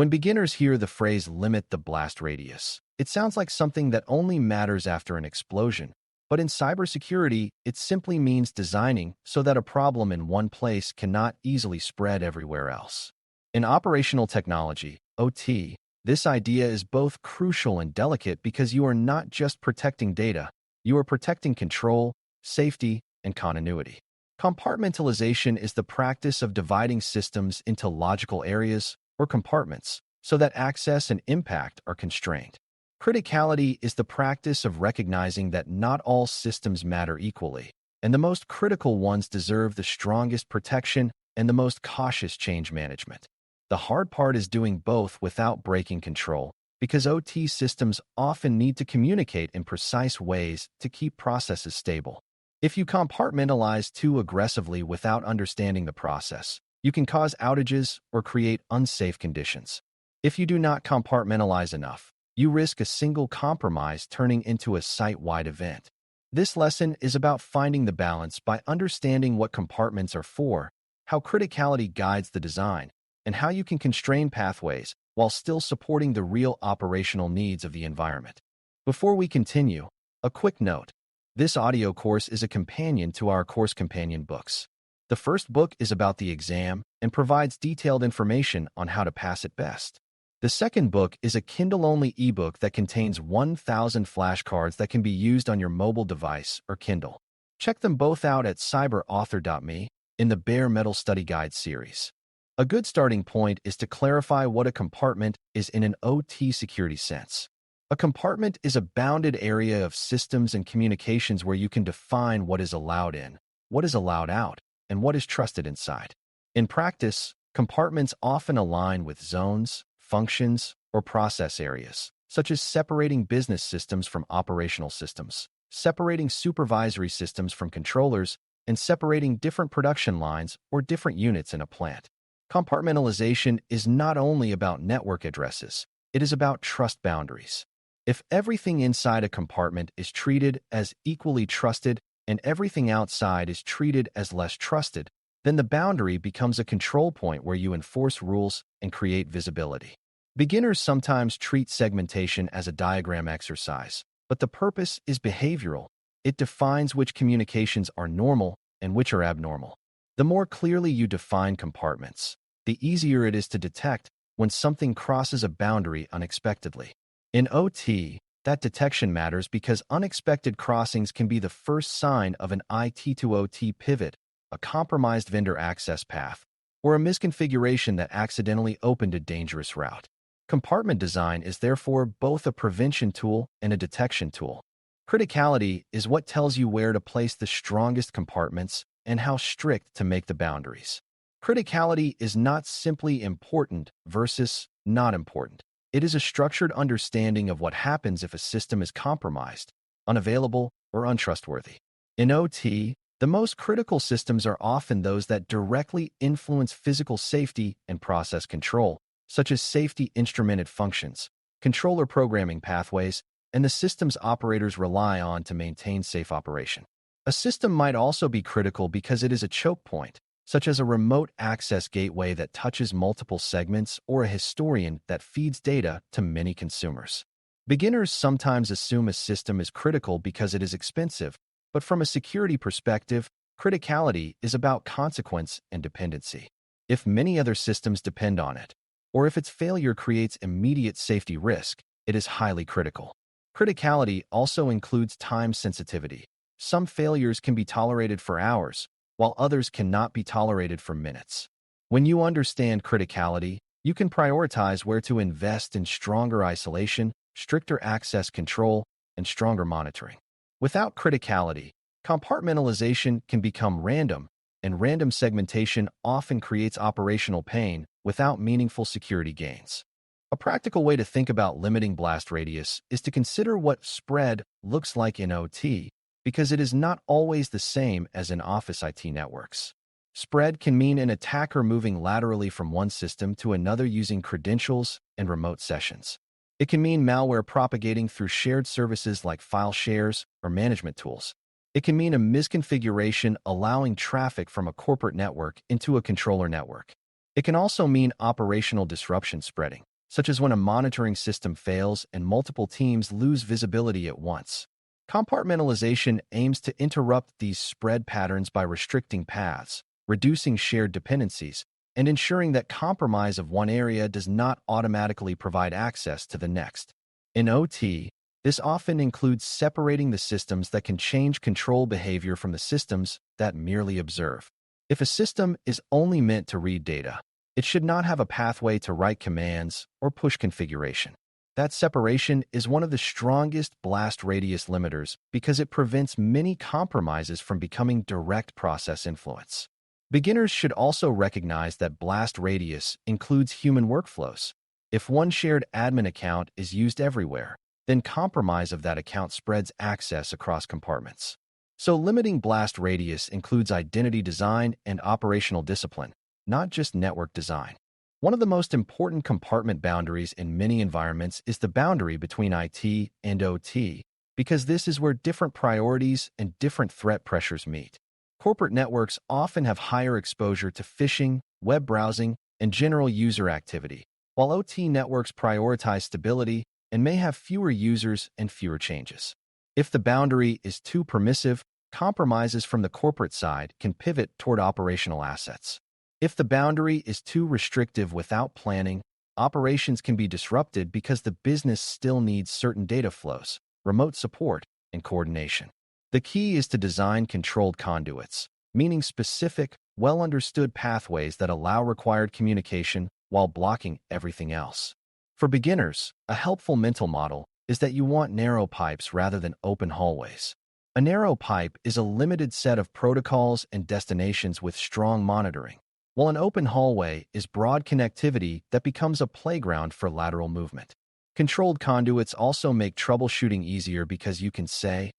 When beginners hear the phrase limit the blast radius, it sounds like something that only matters after an explosion. But in cybersecurity, it simply means designing so that a problem in one place cannot easily spread everywhere else. In operational technology, OT, this idea is both crucial and delicate because you are not just protecting data, you are protecting control, safety, and continuity. Compartmentalization is the practice of dividing systems into logical areas or compartments so that access and impact are constrained. Criticality is the practice of recognizing that not all systems matter equally, and the most critical ones deserve the strongest protection and the most cautious change management. The hard part is doing both without breaking control, because OT systems often need to communicate in precise ways to keep processes stable. If you compartmentalize too aggressively without understanding the process, you can cause outages or create unsafe conditions. If you do not compartmentalize enough, you risk a single compromise turning into a site-wide event. This lesson is about finding the balance by understanding what compartments are for, how criticality guides the design, and how you can constrain pathways while still supporting the real operational needs of the environment. Before we continue, a quick note. This audio course is a companion to our course companion books. The first book is about the exam and provides detailed information on how to pass it best. The second book is a Kindle-only ebook that contains 1,000 flashcards that can be used on your mobile device or Kindle. Check them both out at cyber.author.me in the Bare Metal Study Guide series. A good starting point is to clarify what a compartment is in an OT security sense. A compartment is a bounded area of systems and communications where you can define what is allowed in, what is allowed out, and what is trusted inside. In practice, compartments often align with zones, functions, or process areas, such as separating business systems from operational systems, separating supervisory systems from controllers, and separating different production lines or different units in a plant. Compartmentalization is not only about network addresses, it is about trust boundaries. If everything inside a compartment is treated as equally trusted and everything outside is treated as less trusted, then the boundary becomes a control point where you enforce rules and create visibility. Beginners sometimes treat segmentation as a diagram exercise, but the purpose is behavioral. It defines which communications are normal and which are abnormal. The more clearly you define compartments, the easier it is to detect when something crosses a boundary unexpectedly. In OT, that detection matters because unexpected crossings can be the first sign of an IT to OT pivot, a compromised vendor access path, or a misconfiguration that accidentally opened a dangerous route. Compartment design is therefore both a prevention tool and a detection tool. Criticality is what tells you where to place the strongest compartments and how strict to make the boundaries. Criticality is not simply important versus not important. It is a structured understanding of what happens if a system is compromised, unavailable, or untrustworthy. In OT, the most critical systems are often those that directly influence physical safety and process control, such as safety instrumented functions, controller programming pathways, and the systems operators rely on to maintain safe operation. A system might also be critical because it is a choke point, such as a remote access gateway that touches multiple segments or a historian that feeds data to many consumers. Beginners sometimes assume a system is critical because it is expensive, but from a security perspective, criticality is about consequence and dependency. If many other systems depend on it, or if its failure creates immediate safety risk, it is highly critical. Criticality also includes time sensitivity. Some failures can be tolerated for hours, while others cannot be tolerated for minutes. When you understand criticality, you can prioritize where to invest in stronger isolation, stricter access control, and stronger monitoring. Without criticality, compartmentalization can become random, and random segmentation often creates operational pain without meaningful security gains. A practical way to think about limiting blast radius is to consider what spread looks like in OT, because it is not always the same as in office IT networks. Spread can mean an attacker moving laterally from one system to another using credentials and remote sessions. It can mean malware propagating through shared services like file shares or management tools. It can mean a misconfiguration allowing traffic from a corporate network into a controller network. It can also mean operational disruption spreading, such as when a monitoring system fails and multiple teams lose visibility at once. Compartmentalization aims to interrupt these spread patterns by restricting paths, reducing shared dependencies, and ensuring that compromise of one area does not automatically provide access to the next. In OT, this often includes separating the systems that can change control behavior from the systems that merely observe. If a system is only meant to read data, it should not have a pathway to write commands or push configuration. That separation is one of the strongest blast radius limiters because it prevents many compromises from becoming direct process influence. Beginners should also recognize that blast radius includes human workflows. If one shared admin account is used everywhere, then compromise of that account spreads access across compartments. So limiting blast radius includes identity design and operational discipline, not just network design. One of the most important compartment boundaries in many environments is the boundary between IT and OT, because this is where different priorities and different threat pressures meet. Corporate networks often have higher exposure to phishing, web browsing, and general user activity, while OT networks prioritize stability and may have fewer users and fewer changes. If the boundary is too permissive, compromises from the corporate side can pivot toward operational assets. If the boundary is too restrictive without planning, operations can be disrupted because the business still needs certain data flows, remote support, and coordination. The key is to design controlled conduits, meaning specific, well-understood pathways that allow required communication while blocking everything else. For beginners, a helpful mental model is that you want narrow pipes rather than open hallways. A narrow pipe is a limited set of protocols and destinations with strong monitoring, while an open hallway is broad connectivity that becomes a playground for lateral movement. Controlled conduits also make troubleshooting easier because you can say,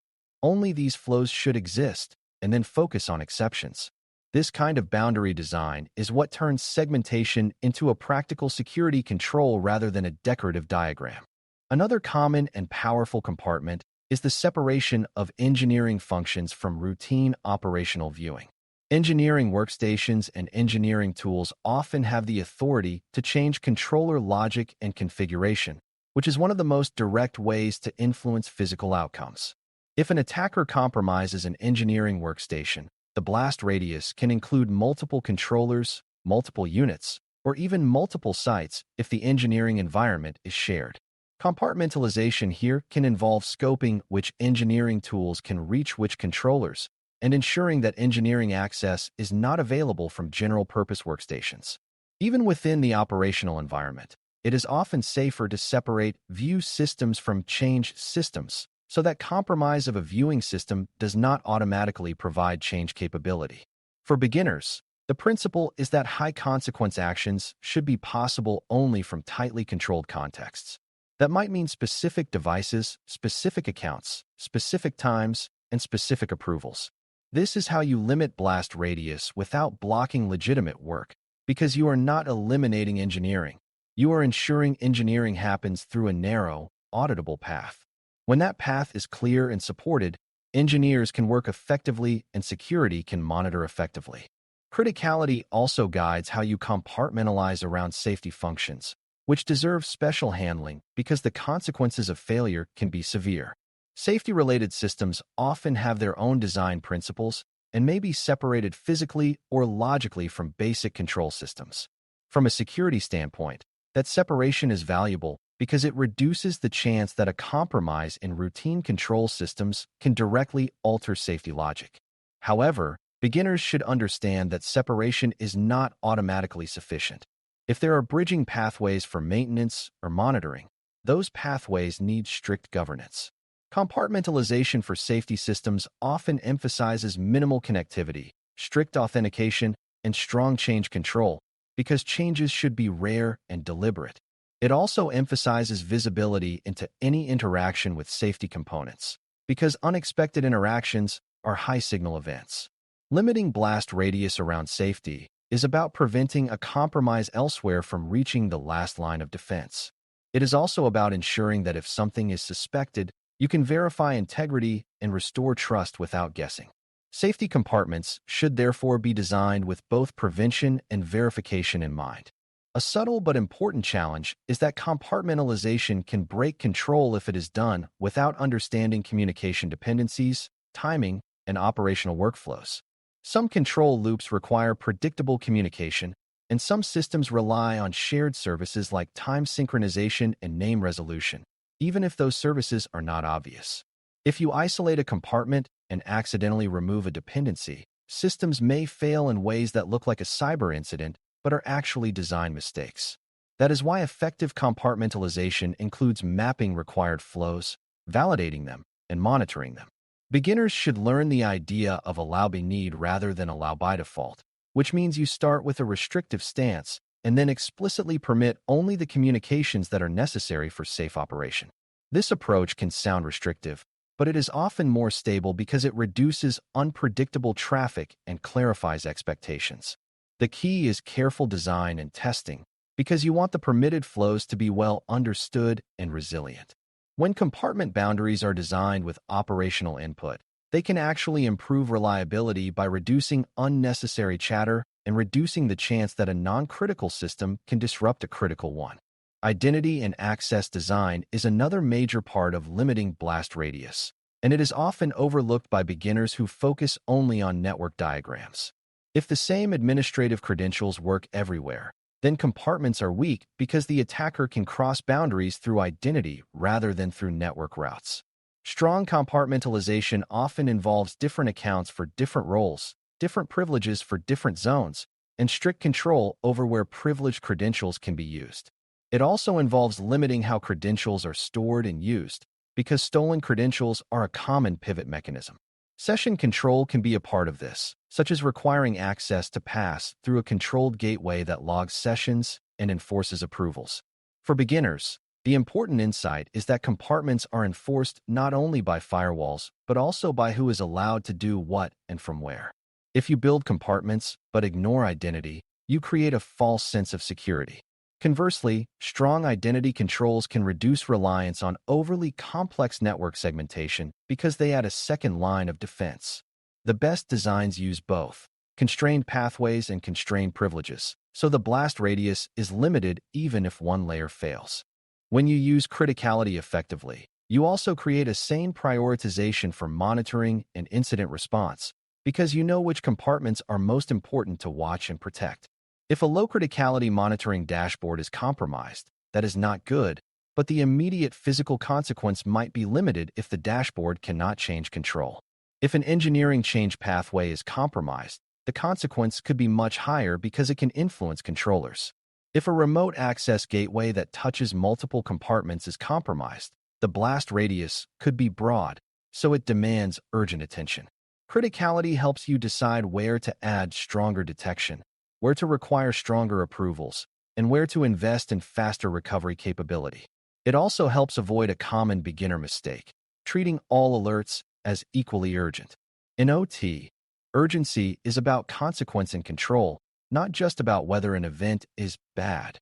only these flows should exist, and then focus on exceptions. This kind of boundary design is what turns segmentation into a practical security control rather than a decorative diagram. Another common and powerful compartment is the separation of engineering functions from routine operational viewing. Engineering workstations and engineering tools often have the authority to change controller logic and configuration, which is one of the most direct ways to influence physical outcomes. If an attacker compromises an engineering workstation, the blast radius can include multiple controllers, multiple units, or even multiple sites if the engineering environment is shared. Compartmentalization here can involve scoping which engineering tools can reach which controllers and ensuring that engineering access is not available from general-purpose workstations. Even within the operational environment, it is often safer to separate view systems from change systems, so that compromise of a viewing system does not automatically provide change capability. For beginners, the principle is that high-consequence actions should be possible only from tightly controlled contexts. That might mean specific devices, specific accounts, specific times, and specific approvals. This is how you limit blast radius without blocking legitimate work, because you are not eliminating engineering. You are ensuring engineering happens through a narrow, auditable path. When that path is clear and supported, engineers can work effectively and security can monitor effectively. Criticality also guides how you compartmentalize around safety functions, which deserve special handling because the consequences of failure can be severe. Safety-related systems often have their own design principles and may be separated physically or logically from basic control systems. From a security standpoint, that separation is valuable because it reduces the chance that a compromise in routine control systems can directly alter safety logic. However, beginners should understand that separation is not automatically sufficient. If there are bridging pathways for maintenance or monitoring, those pathways need strict governance. Compartmentalization for safety systems often emphasizes minimal connectivity, strict authentication, and strong change control because changes should be rare and deliberate. It also emphasizes visibility into any interaction with safety components, because unexpected interactions are high-signal events. Limiting blast radius around safety is about preventing a compromise elsewhere from reaching the last line of defense. It is also about ensuring that if something is suspected, you can verify integrity and restore trust without guessing. Safety compartments should therefore be designed with both prevention and verification in mind. A subtle but important challenge is that compartmentalization can break control if it is done without understanding communication dependencies, timing, and operational workflows. Some control loops require predictable communication, and some systems rely on shared services like time synchronization and name resolution, even if those services are not obvious. If you isolate a compartment and accidentally remove a dependency, systems may fail in ways that look like a cyber incident but are actually design mistakes. That is why effective compartmentalization includes mapping required flows, validating them, and monitoring them. Beginners should learn the idea of allow by need rather than allow by default, which means you start with a restrictive stance and then explicitly permit only the communications that are necessary for safe operation. This approach can sound restrictive, but it is often more stable because it reduces unpredictable traffic and clarifies expectations. The key is careful design and testing, because you want the permitted flows to be well understood and resilient. When compartment boundaries are designed with operational input, they can actually improve reliability by reducing unnecessary chatter and reducing the chance that a non-critical system can disrupt a critical one. Identity and access design is another major part of limiting blast radius, and it is often overlooked by beginners who focus only on network diagrams. If the same administrative credentials work everywhere, then compartments are weak because the attacker can cross boundaries through identity rather than through network routes. Strong compartmentalization often involves different accounts for different roles, different privileges for different zones, and strict control over where privileged credentials can be used. It also involves limiting how credentials are stored and used, because stolen credentials are a common pivot mechanism. Session control can be a part of this, such as requiring access to pass through a controlled gateway that logs sessions and enforces approvals. For beginners, the important insight is that compartments are enforced not only by firewalls, but also by who is allowed to do what and from where. If you build compartments but ignore identity, you create a false sense of security. Conversely, strong identity controls can reduce reliance on overly complex network segmentation because they add a second line of defense. The best designs use both constrained pathways and constrained privileges, so the blast radius is limited even if one layer fails. When you use criticality effectively, you also create a sane prioritization for monitoring and incident response because you know which compartments are most important to watch and protect. If a low criticality monitoring dashboard is compromised, that is not good, but the immediate physical consequence might be limited if the dashboard cannot change control. If an engineering change pathway is compromised, the consequence could be much higher because it can influence controllers. If a remote access gateway that touches multiple compartments is compromised, the blast radius could be broad, so it demands urgent attention. Criticality helps you decide where to add stronger detection, where to require stronger approvals, and where to invest in faster recovery capability. It also helps avoid a common beginner mistake, treating all alerts as equally urgent. In OT, urgency is about consequence and control, not just about whether an event is bad.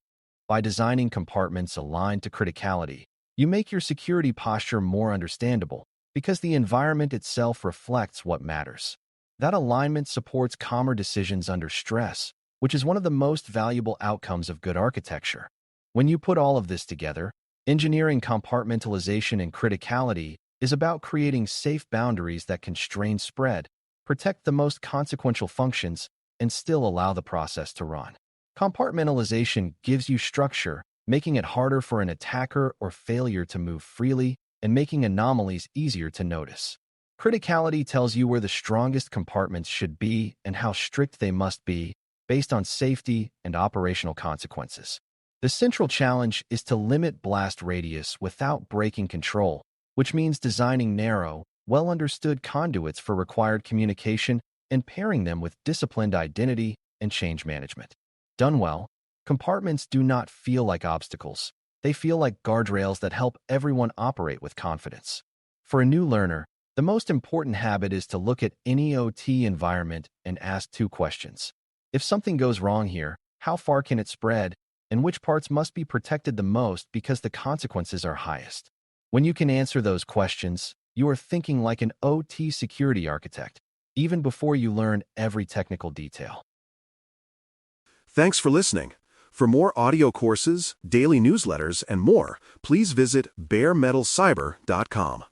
By designing compartments aligned to criticality, you make your security posture more understandable because the environment itself reflects what matters. That alignment supports calmer decisions under stress, which is one of the most valuable outcomes of good architecture. When you put all of this together, engineering compartmentalization and criticality is about creating safe boundaries that constrain spread, protect the most consequential functions, and still allow the process to run. Compartmentalization gives you structure, making it harder for an attacker or failure to move freely and making anomalies easier to notice. Criticality tells you where the strongest compartments should be and how strict they must be, based on safety and operational consequences. The central challenge is to limit blast radius without breaking control, which means designing narrow, well-understood conduits for required communication and pairing them with disciplined identity and change management. Done well, compartments do not feel like obstacles. They feel like guardrails that help everyone operate with confidence. For a new learner, the most important habit is to look at any OT environment and ask two questions. If something goes wrong here, how far can it spread, and which parts must be protected the most because the consequences are highest? When you can answer those questions, you are thinking like an OT security architect, even before you learn every technical detail. Thanks for listening. For more audio courses, daily newsletters, and more, please visit baremetalcyber.com.